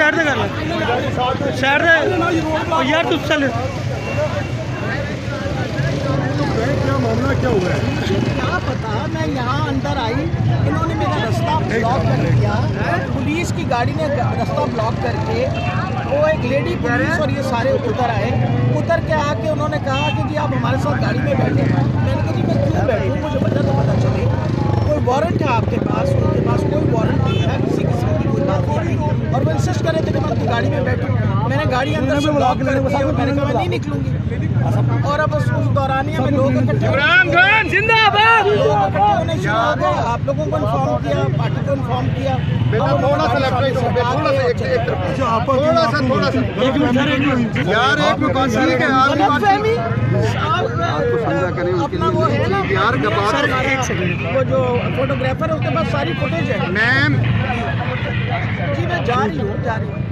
Side से कर ले, साइड से यार तू चल। क्या मामला क्या हुआ है? क्या पता, मैं यहाँ अंदर आई, इन्होंने मेरा रास्ता ब्लॉक कर दिया। पुलिस की गाड़ी ने रास्ता ब्लॉक करके वो एक लेडी पुलिस और ये सारे उतर आए। उतर के आके उन्होंने कहा कि जी आप हमारे साथ गाड़ी में बैठे। मैंने कहा जी मैं क्यों बैठूँ, मुझे पता तो पता चले। कोई वारंट है आपके पास? उनके पास कोई वारंट नहीं है, किसी किस्म की कोई बात नहीं थी। और वो इंसिस्ट करे थे कि मैं अपनी गाड़ी में बैठूँ। मैंने गाड़ी अंदर से ब्लॉक कर दी और मैंने कहा मैं नहीं निकलूंगी। और अब उस दौरानिया में लोग इकट्ठे जिंदाबाद होने शुरू हो गए। आप लोगों को इन्फॉर्म किया, पार्टी को इन्फॉर्म किया। थोड़ा सा लेफ्ट राइट थोड़ा सा यार एक मुकाबले के गलतफहमी अपना वो है ना यार वो जो फोटोग्राफर है उसके पास सारी फुटेज है। मैम जी मैं जा रही हूँ